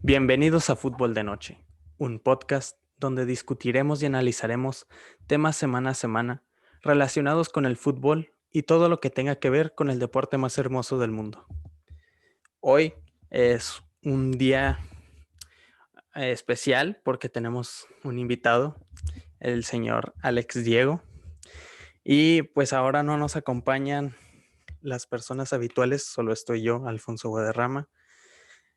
Bienvenidos a Fútbol de Noche, un podcast donde discutiremos y analizaremos temas semana a semana relacionados con el fútbol y todo lo que tenga que ver con el deporte más hermoso del mundo. Hoy es un día especial porque tenemos un invitado, el señor Alex Diego, y pues ahora no nos acompañan las personas habituales, solo estoy yo, Alfonso Guadarrama.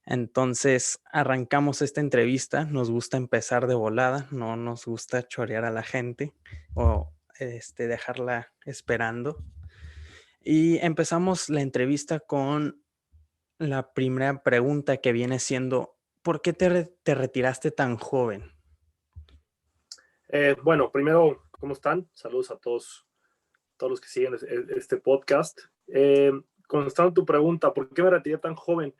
Entonces arrancamos esta entrevista, nos gusta empezar de volada, no nos gusta chorear a la gente o dejarla esperando. Y empezamos la entrevista con la primera pregunta que viene siendo, ¿por qué te retiraste tan joven? Bueno, primero, ¿cómo están? Saludos a todos los que siguen este podcast. Contestando tu pregunta, ¿por qué me retiré tan joven?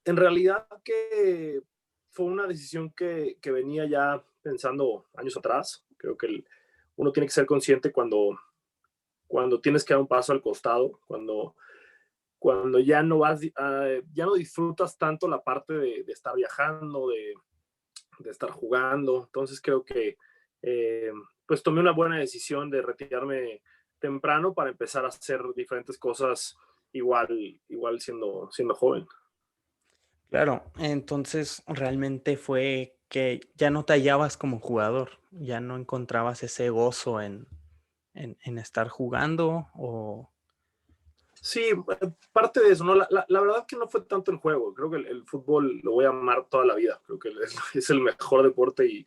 En realidad que fue una decisión que venía ya pensando años atrás. Creo que uno tiene que ser consciente cuando tienes que dar un paso al costado, cuando ya no vas, ya no disfrutas tanto la parte de estar viajando, de estar jugando. Entonces creo que eh, pues tomé una buena decisión de retirarme temprano para empezar a hacer diferentes cosas igual siendo joven. Claro, entonces realmente fue que ya no te hallabas como jugador, ya no encontrabas ese gozo en estar jugando o... Sí, parte de eso, ¿no? La verdad que no fue tanto el juego. Creo que el fútbol lo voy a amar toda la vida. Creo que es el mejor deporte y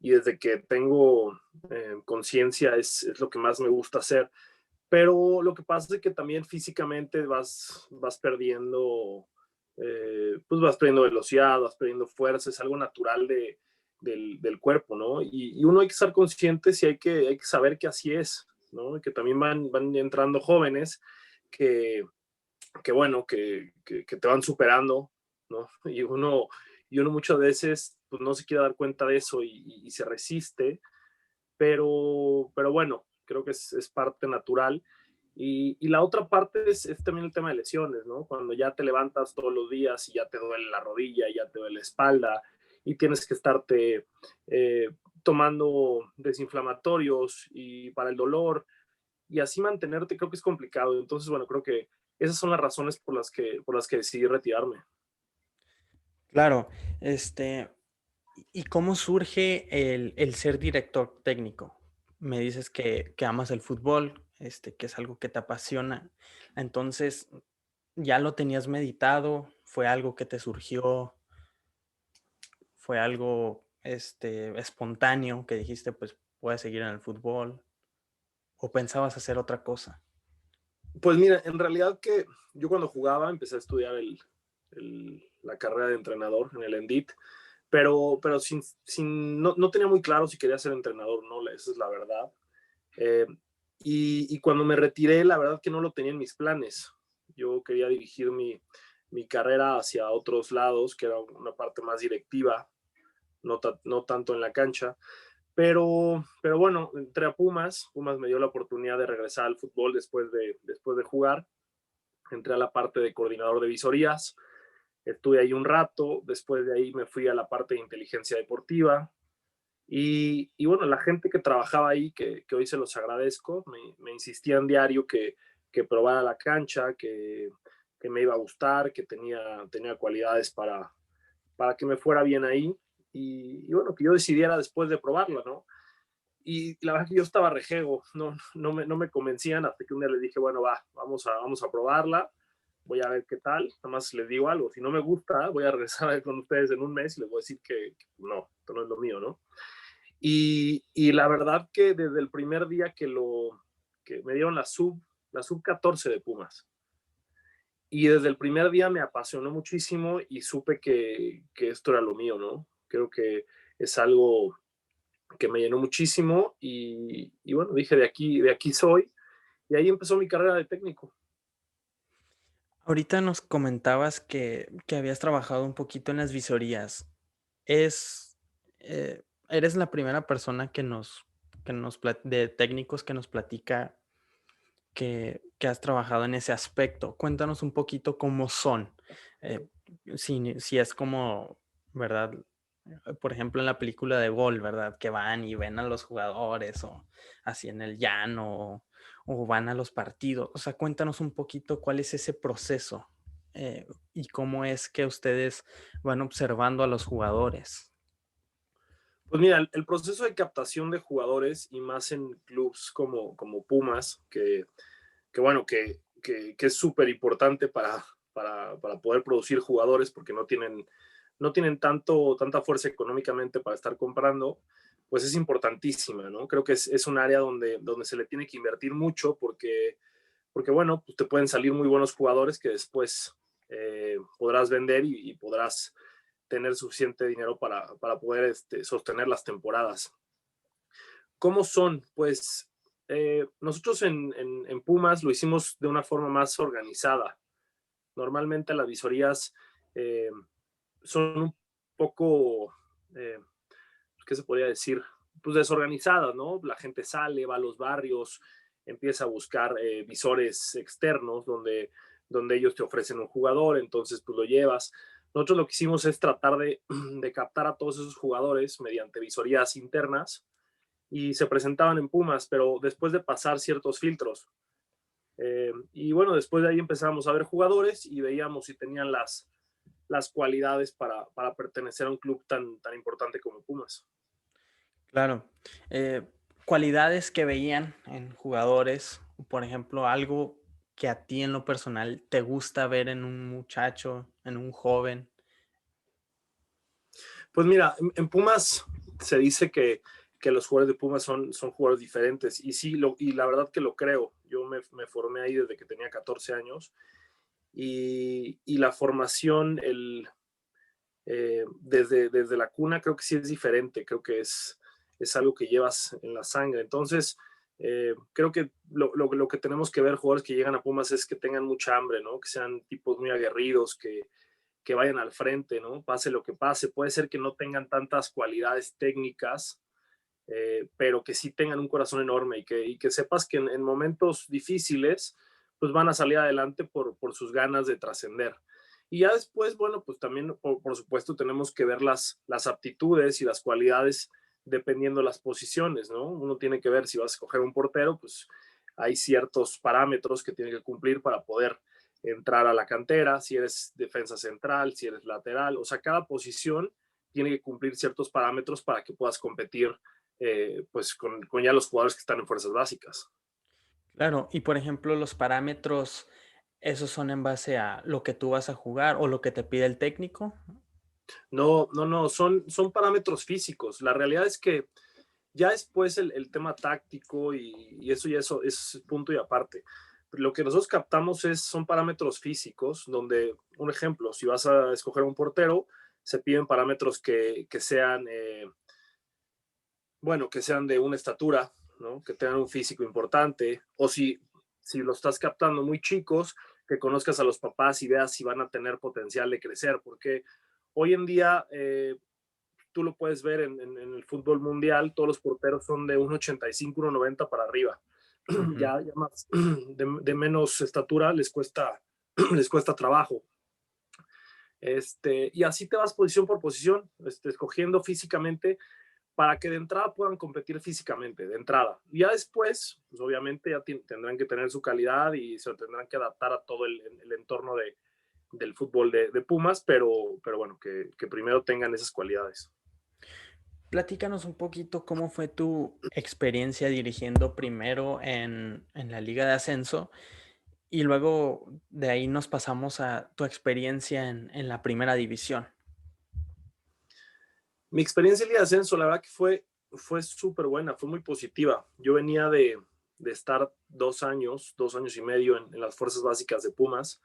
desde que tengo conciencia es lo que más me gusta hacer. Pero lo que pasa es que también físicamente vas perdiendo, pues vas perdiendo velocidad, vas perdiendo fuerza, es algo natural del cuerpo, ¿no? Y uno hay que estar consciente si hay que saber que así es, ¿no? Y que también van entrando jóvenes que, que te van superando, ¿no? Y uno muchas veces pues, no se quiere dar cuenta de eso y se resiste, pero bueno, creo que es parte natural. Y la otra parte es también el tema de lesiones, ¿no? Cuando ya te levantas todos los días y ya te duele la rodilla, ya te duele la espalda y tienes que estarte tomando desinflamatorios y para el dolor y así mantenerte, creo que es complicado. Entonces, bueno, creo que esas son las razones por las que decidí retirarme. Claro, ¿y cómo surge el ser director técnico? Me dices que amas el fútbol, que es algo que te apasiona. Entonces, ¿ya lo tenías meditado? ¿Fue algo que te surgió? ¿Fue algo, espontáneo que dijiste, pues voy a seguir en el fútbol? ¿O pensabas hacer otra cosa? Pues mira, en realidad que yo cuando jugaba empecé a estudiar la carrera de entrenador en el ENDIT, pero no tenía muy claro si quería ser entrenador, no, esa es la verdad. Eh, y cuando me retiré, la verdad que no lo tenía en mis planes. Yo quería dirigir mi carrera hacia otros lados, que era una parte más directiva, no tanto en la cancha. Pero bueno, entré a Pumas me dio la oportunidad de regresar al fútbol después de jugar, entré a la parte de coordinador de visorías, estuve ahí un rato, después de ahí me fui a la parte de inteligencia deportiva, y bueno, la gente que trabajaba ahí, que hoy se los agradezco, me insistía en diario que probara la cancha, que me iba a gustar, que tenía cualidades para que me fuera bien ahí, y bueno, que yo decidiera después de probarla, ¿no? Y la verdad que yo estaba rejego, no me convencían hasta que un día les dije, bueno, vamos a probarla, voy a ver qué tal, nada más les digo algo, si no me gusta, voy a regresar con ustedes en un mes y les voy a decir que no, esto no es lo mío, ¿no? Y la verdad que desde el primer día que me dieron la sub 14 de Pumas, y desde el primer día me apasionó muchísimo y supe que esto era lo mío, ¿no? Creo que es algo que me llenó muchísimo y bueno, dije, de aquí soy, y ahí empezó mi carrera de técnico. Ahorita nos comentabas que habías trabajado un poquito en las visorías. Es, eres la primera persona de técnicos que nos platica que has trabajado en ese aspecto. Cuéntanos un poquito cómo son. Si es como, ¿verdad? Por ejemplo, en la película de Gol, ¿verdad? Que van y ven a los jugadores o así en el llano o van a los partidos. O sea, cuéntanos un poquito cuál es ese proceso y cómo es que ustedes van observando a los jugadores. Pues mira, el proceso de captación de jugadores y más en clubes como Pumas, que bueno, que es súper importante para poder producir jugadores porque no tienen tanta fuerza económicamente para estar comprando, pues es importantísima, ¿no? Creo que es un área donde se le tiene que invertir mucho porque bueno, pues te pueden salir muy buenos jugadores que después podrás vender y podrás tener suficiente dinero para poder sostener las temporadas. ¿Cómo son? Pues nosotros en Pumas lo hicimos de una forma más organizada. Normalmente las visorías eh, son un poco, eh, ¿qué se podría decir? Pues desorganizadas, ¿no? La gente sale, va a los barrios, empieza a buscar visores externos donde ellos te ofrecen un jugador, entonces pues lo llevas. Nosotros lo que hicimos es tratar de captar a todos esos jugadores mediante visorías internas y se presentaban en Pumas, pero después de pasar ciertos filtros. Y bueno, después de ahí empezamos a ver jugadores y veíamos si tenían las cualidades para pertenecer a un club tan importante como Pumas. Claro. Cualidades que veían en jugadores, por ejemplo, algo que a ti en lo personal te gusta ver en un muchacho, en un joven. Pues mira, en Pumas se dice que los jugadores de Pumas son jugadores diferentes y sí, y la verdad que lo creo. Yo me formé ahí desde que tenía 14 años y la formación, desde la cuna creo que sí es diferente, creo que es algo que llevas en la sangre. Entonces, creo que lo que tenemos que ver jugadores que llegan a Pumas es que tengan mucha hambre, ¿no? Que sean tipos muy aguerridos, que vayan al frente, ¿no? Pase lo que pase. Puede ser que no tengan tantas cualidades técnicas, pero que sí tengan un corazón enorme y que sepas que en momentos difíciles, pues van a salir adelante por sus ganas de trascender. Y ya después, bueno, pues también, por supuesto, tenemos que ver las aptitudes y las cualidades dependiendo de las posiciones, ¿no? Uno tiene que ver si vas a escoger un portero, pues hay ciertos parámetros que tiene que cumplir para poder entrar a la cantera, si eres defensa central, si eres lateral, o sea, cada posición tiene que cumplir ciertos parámetros para que puedas competir pues con ya los jugadores que están en fuerzas básicas. Claro, y por ejemplo, los parámetros, ¿esos son en base a lo que tú vas a jugar o lo que te pide el técnico? No, no, no, son parámetros físicos. La realidad es que ya después el tema táctico y eso ya eso es punto y aparte. Lo que nosotros captamos son parámetros físicos, donde, un ejemplo, si vas a escoger un portero, se piden parámetros que sean, bueno, que sean de una estatura, ¿no? Que tengan un físico importante, o si lo estás captando muy chicos, que conozcas a los papás y veas si van a tener potencial de crecer, porque hoy en día tú lo puedes ver en el fútbol mundial, todos los porteros son de 1,85, 1,90 para arriba. Ujú. Ya más de menos estatura les cuesta trabajo. Y así te vas posición por posición, escogiendo físicamente para que de entrada puedan competir físicamente, de entrada. Y ya después, pues obviamente ya tendrán que tener su calidad y se tendrán que adaptar a todo el entorno del fútbol de Pumas, pero bueno, que primero tengan esas cualidades. Platícanos un poquito cómo fue tu experiencia dirigiendo primero en la Liga de Ascenso y luego de ahí nos pasamos a tu experiencia en la primera división. Mi experiencia en Liga de Ascenso, la verdad que fue súper buena, fue muy positiva. Yo venía de estar 2 años y medio en las fuerzas básicas de Pumas,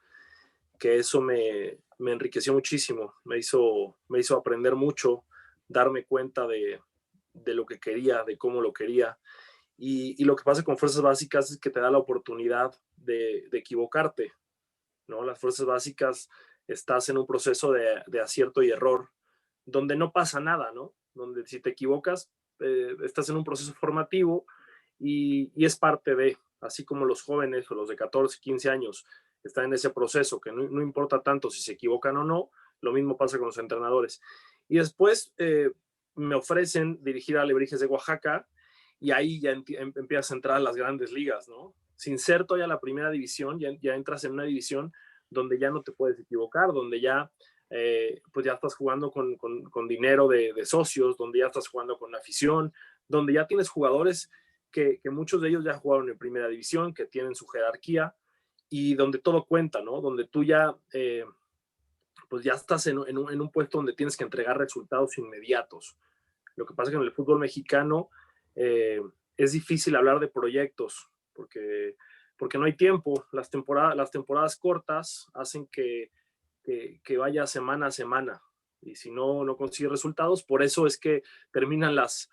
que eso me enriqueció muchísimo, me hizo aprender mucho, darme cuenta de lo que quería, de cómo lo quería. Y lo que pasa con fuerzas básicas es que te da la oportunidad de equivocarte, ¿no? Las fuerzas básicas estás en un proceso de acierto y error, donde no pasa nada, ¿no? Donde si te equivocas, estás en un proceso formativo y es parte de, así como los jóvenes o los de 14, 15 años están en ese proceso, que no importa tanto si se equivocan o no, lo mismo pasa con los entrenadores. Y después me ofrecen dirigir a Alebrijes de Oaxaca y ahí ya empiezas a entrar a las grandes ligas, ¿no? Sin ser todavía la primera división, ya entras en una división donde ya no te puedes equivocar, donde ya pues ya estás jugando con dinero de socios, donde ya estás jugando con afición, donde ya tienes jugadores que muchos de ellos ya jugaron en primera división, que tienen su jerarquía y donde todo cuenta, ¿no? Donde tú ya, pues ya estás en un puesto donde tienes que entregar resultados inmediatos. Lo que pasa es que en el fútbol mexicano es difícil hablar de proyectos porque no hay tiempo. Las temporadas cortas hacen que vaya semana a semana y si no consigues resultados, por eso es que terminan las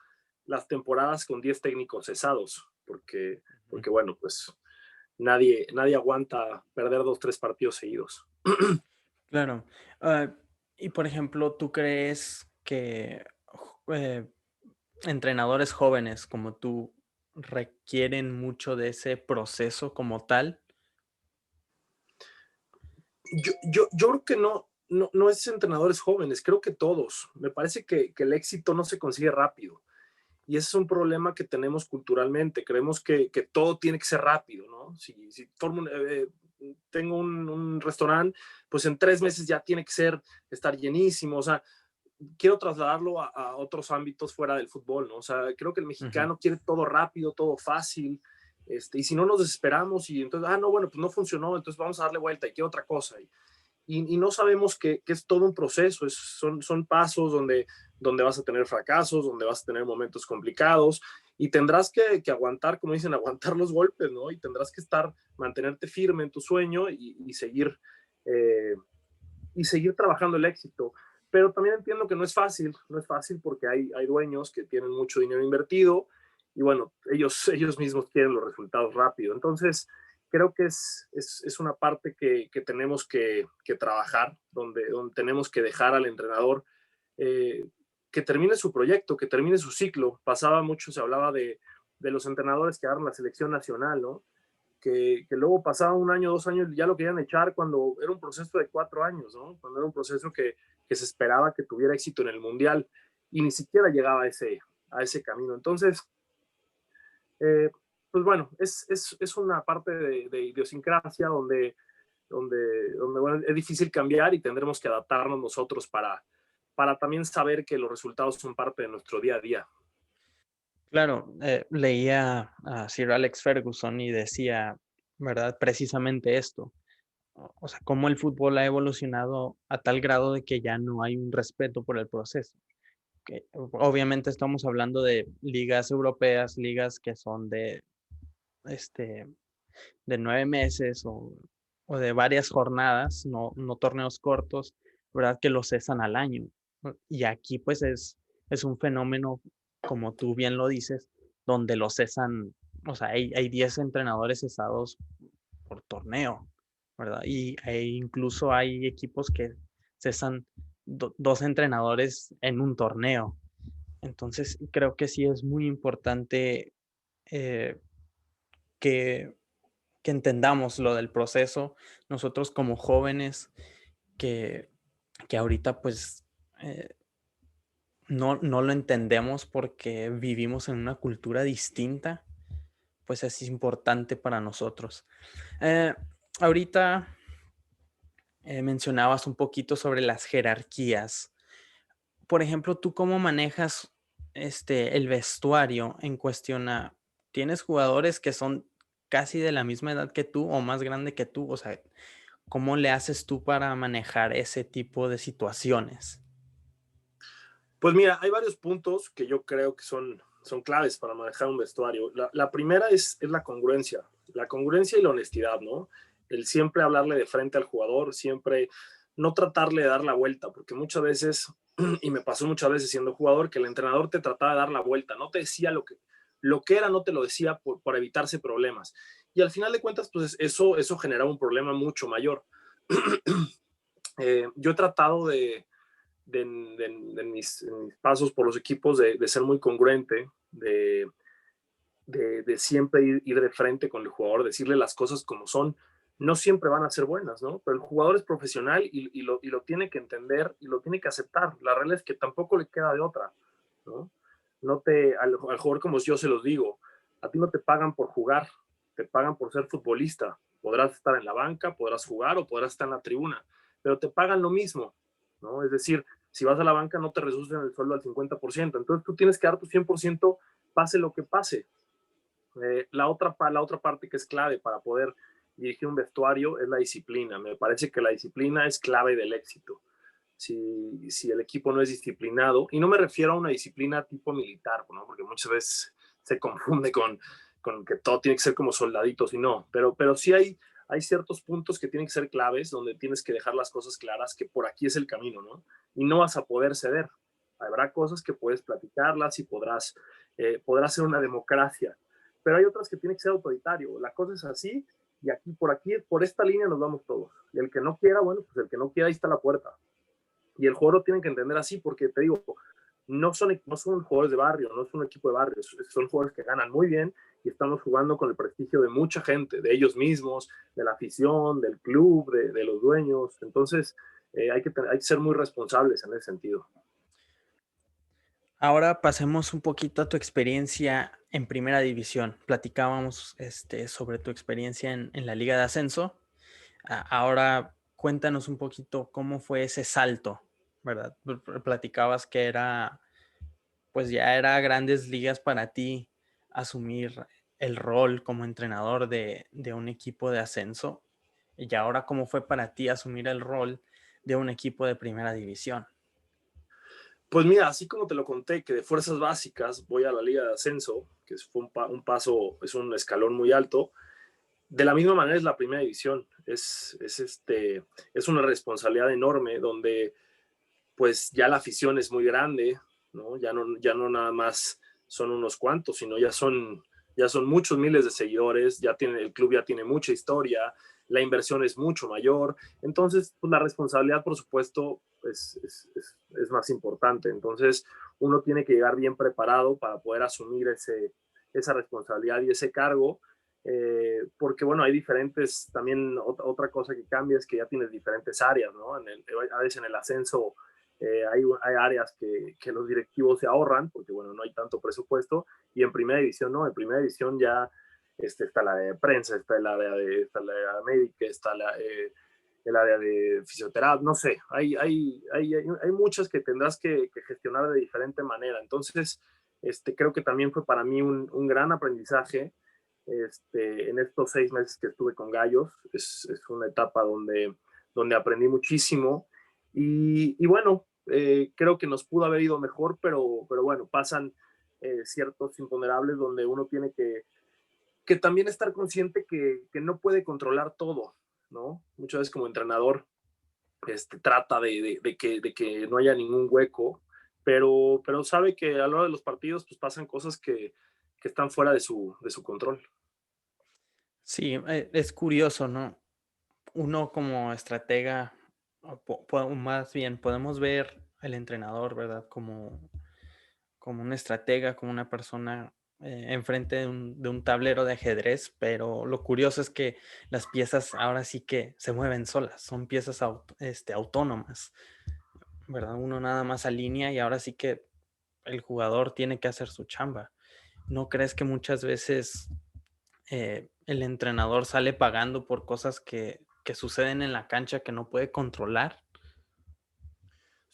temporadas con 10 técnicos cesados, porque bueno, pues nadie aguanta perder 2, 3 partidos seguidos. Claro. Y por ejemplo, ¿tú crees que eh, entrenadores jóvenes como tú requieren mucho de ese proceso como tal? Yo creo que no es entrenadores jóvenes, creo que todos. Me parece que el éxito no se consigue rápido. Y ese es un problema que tenemos culturalmente. Creemos que todo tiene que ser rápido, ¿no? Si tengo un restaurante, pues en 3 meses ya tiene que estar llenísimo. O sea, quiero trasladarlo a otros ámbitos fuera del fútbol, ¿no? O sea, creo que el Ujú. mexicano quiere todo rápido, todo fácil. Y si no nos desesperamos y entonces, no, bueno, pues no funcionó, entonces vamos a darle vuelta y quiero otra cosa. Y no sabemos que es todo un proceso, son pasos donde vas a tener fracasos, donde vas a tener momentos complicados y tendrás que aguantar, como dicen, aguantar los golpes, ¿no? Y tendrás que mantenerte firme en tu sueño eh, y seguir trabajando el éxito. Pero también entiendo que no es fácil porque hay dueños que tienen mucho dinero invertido y bueno, ellos mismos quieren los resultados rápido. Entonces, creo que es una parte que tenemos que trabajar, donde tenemos que dejar al entrenador eh, que termine su proyecto, que termine su ciclo. Pasaba mucho, se hablaba de los entrenadores que agarran la selección nacional, ¿no? Que luego pasaba 1 año, 2 años, ya lo querían echar cuando era un proceso de 4 años, ¿no? Cuando era un proceso que se esperaba que tuviera éxito en el Mundial y ni siquiera llegaba a ese camino. Entonces, eh, pues bueno, es una parte de idiosincrasia donde bueno, es difícil cambiar y tendremos que adaptarnos nosotros para también saber que los resultados son parte de nuestro día a día. Claro, leía a Sir Alex Ferguson y decía, ¿verdad? Precisamente esto. O sea, cómo el fútbol ha evolucionado a tal grado de que ya no hay un respeto por el proceso. Que obviamente estamos hablando de ligas europeas, ligas que son este, de 9 meses o de varias jornadas, no torneos cortos, ¿verdad? Que los cesan al año. ¿No? Y aquí pues es un fenómeno, como tú bien lo dices, donde los cesan, o sea, hay 10 entrenadores cesados por torneo, ¿verdad? Incluso hay equipos que cesan 2 entrenadores en un torneo. Entonces, creo que sí es muy importante eh, que, que entendamos lo del proceso. Nosotros como jóvenes que, que ahorita pues no lo entendemos porque vivimos en una cultura distinta, pues es importante para nosotros. Eh, ahorita mencionabas un poquito sobre las jerarquías. Por ejemplo, ¿tú cómo manejas el vestuario en cuestión a, tienes jugadores que son casi de la misma edad que tú o más grande que tú? O sea, ¿cómo le haces tú para manejar ese tipo de situaciones? Pues mira, hay varios puntos que yo creo que son claves para manejar un vestuario. La primera es la congruencia y la honestidad, ¿no? El siempre hablarle de frente al jugador, siempre no tratarle de dar la vuelta, porque muchas veces, y me pasó muchas veces siendo jugador, que el entrenador te trataba de dar la vuelta, no te decía lo que era, no te lo decía por evitarse problemas. Y al final de cuentas, pues eso generaba un problema mucho mayor. Yo he tratado en mis pasos por los equipos de ser muy congruente, de siempre ir de frente con el jugador, decirle las cosas como son, no siempre van a ser buenas, ¿no? Pero el jugador es profesional y lo tiene que entender y lo tiene que aceptar. La realidad es que tampoco le queda de otra, ¿no? Al jugador como yo se los digo, a ti no te pagan por jugar, te pagan por ser futbolista. Podrás estar en la banca, podrás jugar o podrás estar en la tribuna, pero te pagan lo mismo, ¿no? Es decir, si vas a la banca no te reducen el sueldo al 50%, entonces tú tienes que dar tu 100% pase lo que pase. La otra parte que es clave para poder dirigir un vestuario es la disciplina. Me parece que la disciplina es clave del éxito. Si el equipo no es disciplinado, y no me refiero a una disciplina tipo militar, ¿no? Porque muchas veces se confunde con que todo tiene que ser como soldaditos y no, pero sí hay ciertos puntos que tienen que ser claves, donde tienes que dejar las cosas claras, que por aquí es el camino, ¿no? Y no vas a poder ceder. Habrá cosas que puedes platicarlas y podrás ser una democracia, pero hay otras que tienen que ser autoritario. La cosa es así, y aquí, por esta línea nos vamos todos. Y el que no quiera, bueno, pues el que no quiera, ahí está la puerta. Y el jugador lo tienen que entender así, porque te digo, no son jugadores de barrio, no es un equipo de barrio, son jugadores que ganan muy bien y estamos jugando con el prestigio de mucha gente, de ellos mismos, de la afición, del club, de los dueños. Entonces, hay que ser muy responsables en ese sentido. Ahora pasemos un poquito a tu experiencia en Primera División. Platicábamos sobre tu experiencia en la Liga de Ascenso. Ahora cuéntanos un poquito cómo fue ese salto, ¿verdad? Platicabas que pues ya era grandes ligas para ti asumir el rol como entrenador de un equipo de ascenso. Y ahora, ¿cómo fue para ti asumir el rol de un equipo de Primera División? Pues mira, así como te lo conté, que de fuerzas básicas voy a la Liga de Ascenso, que fue un paso, es un escalón muy alto. De la misma manera es la Primera División. Es una responsabilidad enorme donde pues ya la afición es muy grande, ¿no? Ya no nada más son unos cuantos, sino ya son muchos miles de seguidores, el club ya tiene mucha historia, la inversión es mucho mayor, entonces pues, la responsabilidad, por supuesto, es más importante. Entonces uno tiene que llegar bien preparado para poder asumir esa responsabilidad y ese cargo, porque bueno, hay diferentes, también otra cosa que cambia es que ya tienes diferentes áreas, ¿no? A veces en el ascenso hay áreas que los directivos se ahorran, porque bueno, no hay tanto presupuesto, y en Primera División no, en Primera División ya está la de prensa, está el área de médica, está el área de fisioterapia, no sé, hay muchas que tendrás que gestionar de diferente manera. Entonces, creo que también fue para mí un gran aprendizaje en estos 6 meses que estuve con Gallos. Es una etapa donde aprendí muchísimo y bueno, creo que nos pudo haber ido mejor, pero bueno, pasan ciertos imponderables donde uno tiene que también estar consciente que no puede controlar todo, ¿no? Muchas veces como entrenador trata de que no haya ningún hueco, pero sabe que a la hora de los partidos pues pasan cosas que están fuera de su control. Sí, es curioso, ¿no? Uno como estratega, más bien, podemos ver al entrenador, ¿verdad? Como un estratega, como una persona enfrente de un tablero de ajedrez, pero lo curioso es que las piezas ahora sí que se mueven solas, son piezas autónomas, ¿verdad? Uno nada más alinea y ahora sí que el jugador tiene que hacer su chamba. ¿No crees que muchas veces el entrenador sale pagando por cosas que suceden en la cancha que no puede controlar?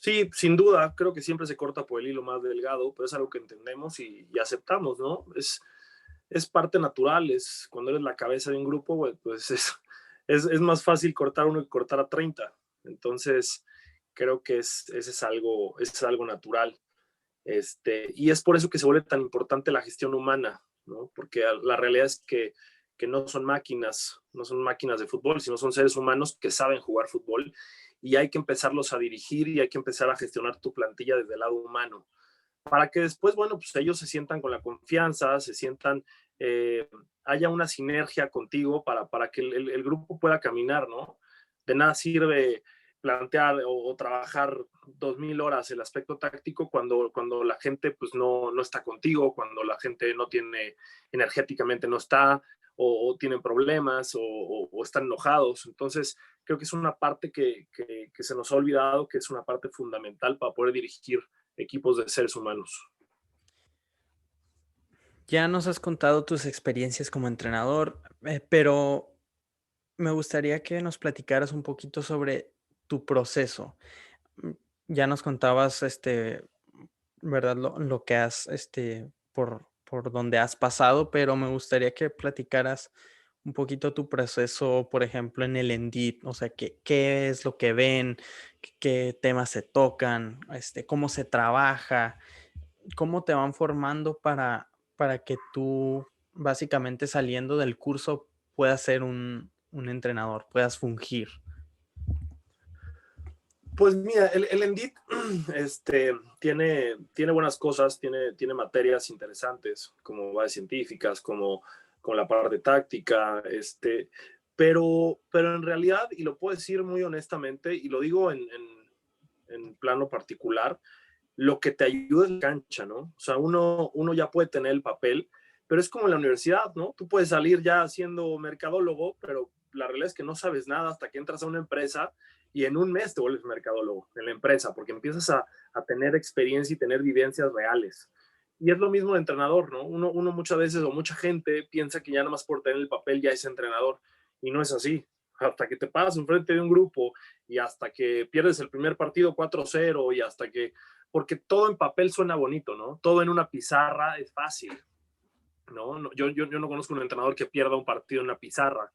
Sí, sin duda, creo que siempre se corta por el hilo más delgado, pero es algo que entendemos y aceptamos, ¿no? Es parte natural, cuando eres la cabeza de un grupo, pues es más fácil cortar uno que cortar a 30. Entonces, creo que es algo natural. Y es por eso que se vuelve tan importante la gestión humana, ¿no? Porque la realidad es que no son máquinas de fútbol, sino son seres humanos que saben jugar fútbol y hay que empezarlos a dirigir y hay que empezar a gestionar tu plantilla desde el lado humano para que después, bueno, pues ellos se sientan con la confianza, haya una sinergia contigo para que el grupo pueda caminar, ¿no? De nada sirve plantear o trabajar 2000 horas el aspecto táctico cuando la gente pues no está contigo, cuando la gente no tiene, energéticamente no está, o tienen problemas, o están enojados. Entonces, creo que es una parte que se nos ha olvidado, que es una parte fundamental para poder dirigir equipos de seres humanos. Ya nos has contado tus experiencias como entrenador, pero me gustaría que nos platicaras un poquito sobre tu proceso. Mm, Ya nos contabas, ¿verdad? Lo que has, por donde has pasado, pero me gustaría que platicaras un poquito tu proceso, por ejemplo, en el Endit, o sea, qué es lo que ven, qué temas se tocan, cómo se trabaja, cómo te van formando para que tú, básicamente saliendo del curso, puedas ser un entrenador, puedas fungir. Pues mira, el Endit tiene buenas cosas, tiene materias interesantes, como bases científicas, como la parte táctica, pero en realidad, y lo puedo decir muy honestamente, y lo digo en plano particular, lo que te ayuda es la cancha, ¿no? O sea, uno ya puede tener el papel, pero es como en la universidad, ¿no? Tú puedes salir ya siendo mercadólogo, pero la realidad es que no sabes nada hasta que entras a una empresa y en un mes te vuelves mercadólogo en la empresa, porque empiezas a tener experiencia y tener vivencias reales. Y es lo mismo de entrenador, ¿no? Uno muchas veces o mucha gente piensa que ya nada más por tener el papel ya es entrenador, y no es así. Hasta que te paras enfrente de un grupo y hasta que pierdes el primer partido 4-0 y hasta que, porque todo en papel suena bonito, ¿no? Todo en una pizarra es fácil, ¿no? Yo no conozco un entrenador que pierda un partido en una pizarra,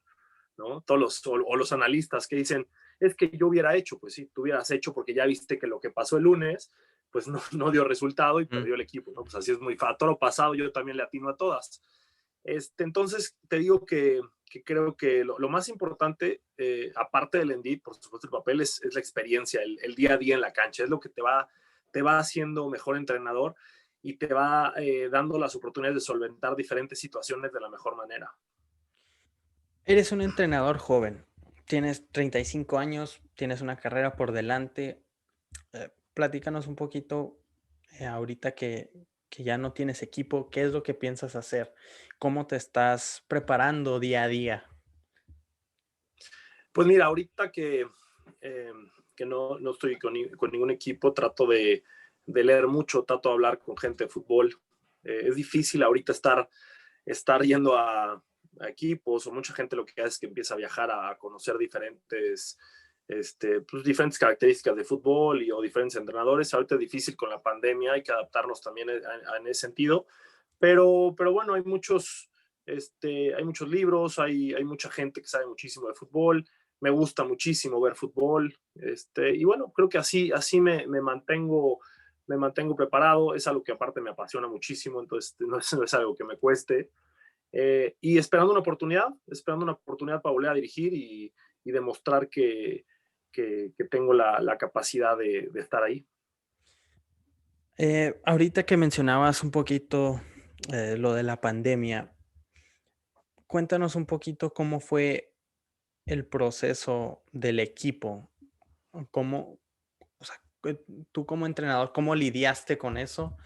¿no? O los analistas que dicen, es que yo hubiera hecho, pues sí, tú hubieras hecho porque ya viste que lo que pasó el lunes, pues no dio resultado y Mm. perdió el equipo, ¿no? Pues así es muy fácil. A todo lo pasado yo también le atino a todas. Entonces, te digo que creo que lo más importante, aparte del Endit, por supuesto, el papel es la experiencia, el día a día en la cancha, es lo que te va haciendo mejor entrenador y te va dando las oportunidades de solventar diferentes situaciones de la mejor manera. Eres un entrenador joven, tienes 35 años, tienes una carrera por delante. Platícanos un poquito, ahorita que ya no tienes equipo, ¿qué es lo que piensas hacer? ¿Cómo te estás preparando día a día? Pues mira, ahorita eh, que no estoy con ningún equipo, trato de leer mucho, trato de hablar con gente de fútbol. Es difícil ahorita estar yendo a equipos, o mucha gente lo que hace es que empieza a viajar a conocer pues diferentes características de fútbol o diferentes entrenadores. Ahorita es difícil con la pandemia, hay que adaptarnos también en ese sentido, pero bueno, hay muchos libros, hay mucha gente que sabe muchísimo de fútbol. Me gusta muchísimo ver fútbol, y bueno, creo que así me mantengo preparado. Es algo que aparte me apasiona muchísimo, entonces no es algo que me cueste. Y esperando una oportunidad para volver a dirigir y demostrar que tengo la capacidad de estar ahí. Ahorita que mencionabas un poquito lo de la pandemia, cuéntanos un poquito cómo fue el proceso del equipo, cómo, o sea, tú como entrenador, cómo lidiaste con eso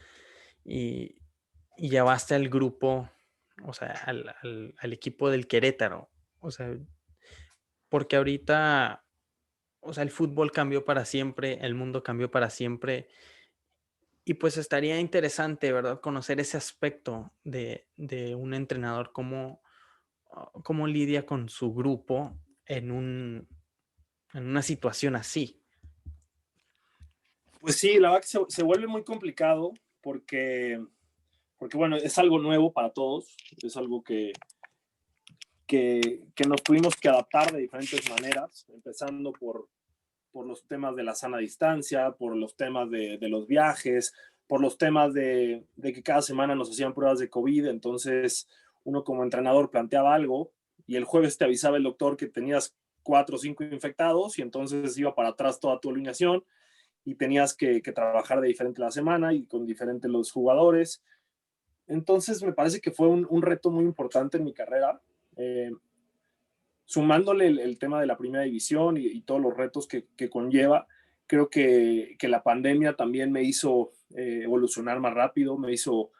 y, y llevaste al grupo, o sea, al equipo del Querétaro. O sea, porque ahorita, o sea, el fútbol cambió para siempre, el mundo cambió para siempre. Y pues estaría interesante, ¿verdad? Conocer ese aspecto de un entrenador, cómo lidia con su grupo en una situación así. Pues sí, la verdad que se vuelve muy complicado porque, bueno, es algo nuevo para todos, es algo que nos tuvimos que adaptar de diferentes maneras, empezando por los temas de la sana distancia, por los temas de los viajes, por los temas de que cada semana nos hacían pruebas de COVID. Entonces uno como entrenador planteaba algo y el jueves te avisaba el doctor que tenías 4 o 5 infectados y entonces iba para atrás toda tu alineación y tenías que trabajar de diferente la semana y con diferentes los jugadores. Entonces me parece que fue un reto muy importante en mi carrera. Eh, sumándole el tema de la primera división y todos los retos que conlleva, creo que la pandemia también me hizo evolucionar más rápido, me hizo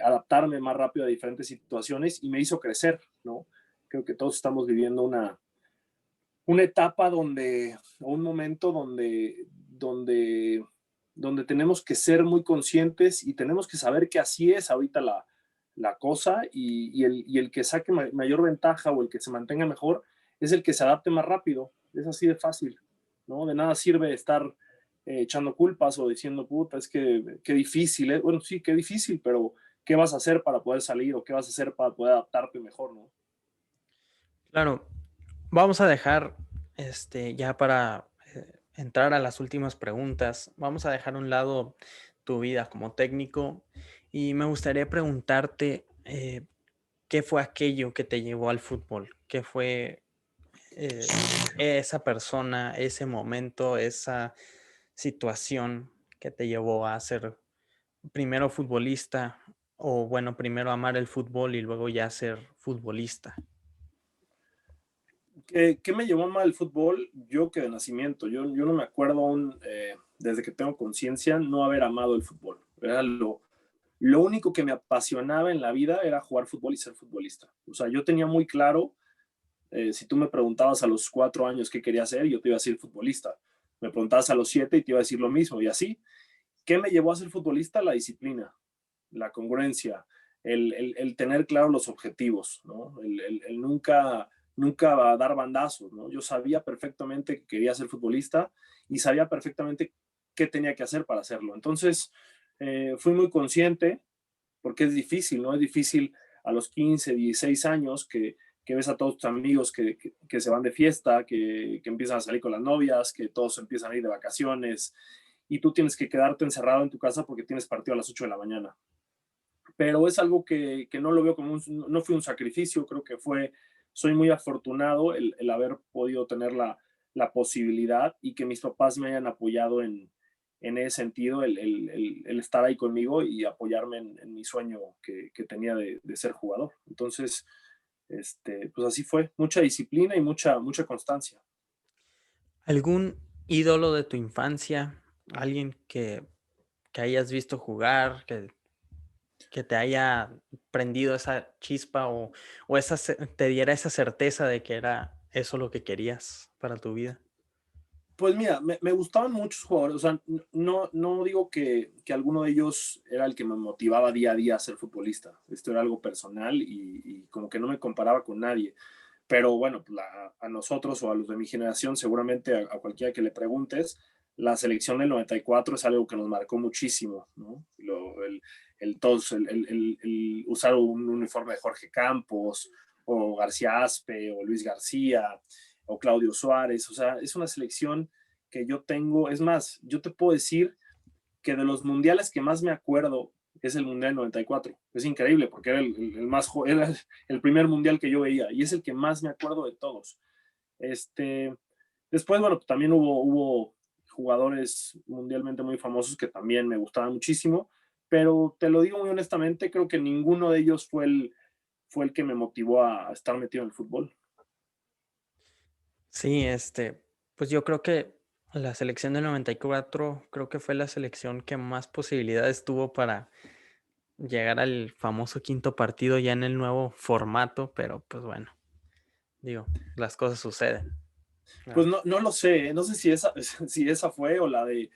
adaptarme más rápido a diferentes situaciones y me hizo crecer, ¿no? Creo que todos estamos viviendo una etapa donde, un momento donde tenemos que ser muy conscientes y tenemos que saber que así es ahorita la cosa y el que saque mayor ventaja o el que se mantenga mejor es el que se adapte más rápido. Es así de fácil, ¿no? De nada sirve estar echando culpas o diciendo, puta, es que qué difícil, ¿eh? Bueno, sí, qué difícil, pero ¿qué vas a hacer para poder salir o qué vas a hacer para poder adaptarte mejor, ¿no? Claro, vamos a dejar, ya para entrar a las últimas preguntas, vamos a dejar a un lado tu vida como técnico y me gustaría preguntarte, ¿qué fue aquello que te llevó al fútbol? ¿Qué fue esa persona, ese momento, esa situación que te llevó a ser primero futbolista o bueno, primero amar el fútbol y luego ya ser futbolista? ¿Qué me llevó mal el fútbol? Yo que de nacimiento, yo no me acuerdo aún, desde que tengo conciencia, no haber amado el fútbol. Era lo único que me apasionaba en la vida era jugar fútbol y ser futbolista. O sea, yo tenía muy claro, si tú me preguntabas a los 4 años qué quería hacer, yo te iba a decir futbolista. Me preguntabas a los 7 y te iba a decir lo mismo. Y así, ¿qué me llevó a ser futbolista? La disciplina, la congruencia, el tener claro los objetivos, ¿no? El nunca dar bandazos, ¿no? Yo sabía perfectamente que quería ser futbolista y sabía perfectamente qué tenía que hacer para hacerlo. Entonces, fui muy consciente porque es difícil, ¿no? Es difícil a los 15, 16 años que ves a todos tus amigos que se van de fiesta, que empiezan a salir con las novias, que todos empiezan a ir de vacaciones y tú tienes que quedarte encerrado en tu casa porque tienes partido a las 8 de la mañana. Pero es algo que no lo veo como no fue un sacrificio, creo que soy muy afortunado el haber podido tener la posibilidad y que mis papás me hayan apoyado en ese sentido, el estar ahí conmigo y apoyarme en mi sueño que tenía de ser jugador. Entonces, pues así fue, mucha disciplina y mucha constancia. ¿Algún ídolo de tu infancia? ¿Alguien que hayas visto jugar, que te haya prendido esa chispa o te diera esa certeza de que era eso lo que querías para tu vida? Pues mira, me gustaban muchos jugadores, o sea, no digo que alguno de ellos era el que me motivaba día a día a ser futbolista. Esto era algo personal y como que no me comparaba con nadie. Pero bueno, pues a nosotros o a los de mi generación, seguramente a cualquiera que le preguntes, la selección del 94 es algo que nos marcó muchísimo, ¿no? El usar un uniforme de Jorge Campos, o García Aspe, o Luis García, o Claudio Suárez, o sea, es una selección que yo tengo, es más, yo te puedo decir que de los mundiales que más me acuerdo es el Mundial 94. Es increíble porque era era el primer mundial que yo veía y es el que más me acuerdo de todos. Este, Después, bueno, también hubo jugadores mundialmente muy famosos que también me gustaban muchísimo, pero te lo digo muy honestamente, creo que ninguno de ellos fue el que me motivó a estar metido en el fútbol. Sí, pues yo creo que la selección del 94 creo que fue la selección que más posibilidades tuvo para llegar al famoso quinto partido ya en el nuevo formato, pero pues bueno, digo, las cosas suceden. Pues Claro. no lo sé, no sé si esa, si esa fue o la de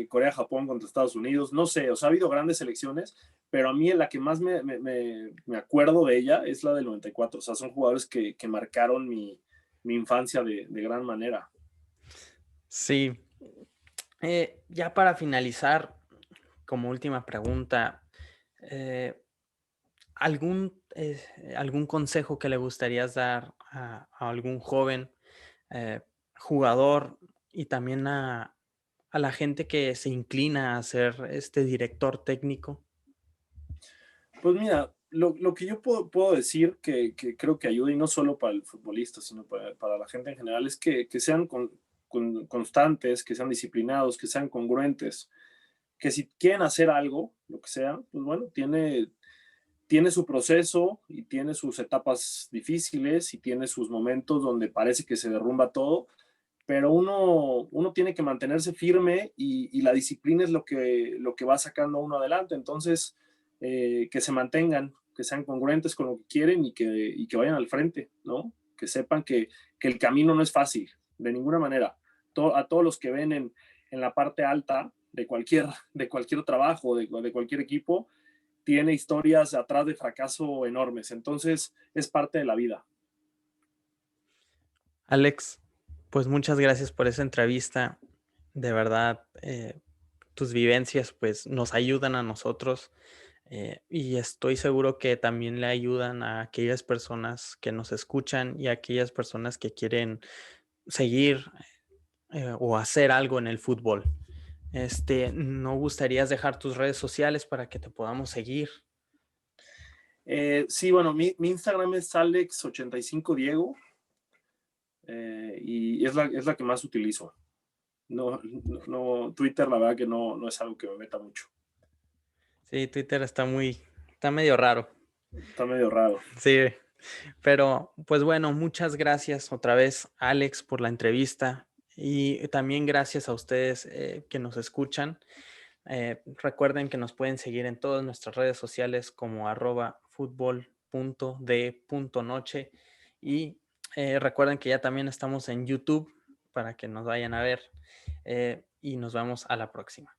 Corea-Japón contra Estados Unidos, no sé, o sea, ha habido grandes selecciones, pero a mí la que más me acuerdo de ella es la del 94, o sea, son jugadores que marcaron mi infancia de gran manera. Sí, ya para finalizar, como última pregunta, eh, ¿algún consejo que le gustarías dar a algún joven eh, jugador y también a la gente que se inclina a ser este director técnico? Pues mira, lo que yo puedo decir que creo que ayuda, y no solo para el futbolista, sino para la gente en general, es que sean constantes, que sean disciplinados, que sean congruentes, que si quieren hacer algo, lo que sea, pues bueno, tiene su proceso y tiene sus etapas difíciles y tiene sus momentos donde parece que se derrumba todo, pero uno tiene que mantenerse firme y la disciplina es lo que va sacando a uno adelante. Entonces, que se mantengan, que sean congruentes con lo que quieren y que vayan al frente, ¿no? Que sepan que el camino no es fácil, de ninguna manera. A todos los que ven en la parte alta de cualquier trabajo, de cualquier equipo, tiene historias atrás de fracaso enormes. Entonces, es parte de la vida. Alex, pues muchas gracias por esa entrevista. De verdad, tus vivencias pues nos ayudan a nosotros y estoy seguro que también le ayudan a aquellas personas que nos escuchan y a aquellas personas que quieren seguir o hacer algo en el fútbol. ¿No gustarías dejar tus redes sociales para que te podamos seguir? Sí, bueno, mi Instagram es Alex85Diego y es la que más utilizo. No, Twitter la verdad que no es algo que me meta mucho. Sí, Twitter está medio raro. Está medio raro. Sí, pero pues bueno, muchas gracias otra vez, Alex, por la entrevista y también gracias a ustedes que nos escuchan. Recuerden que nos pueden seguir en todas nuestras redes sociales como @futbol.d.noche y recuerden que ya también estamos en YouTube para que nos vayan a ver y nos vemos a la próxima.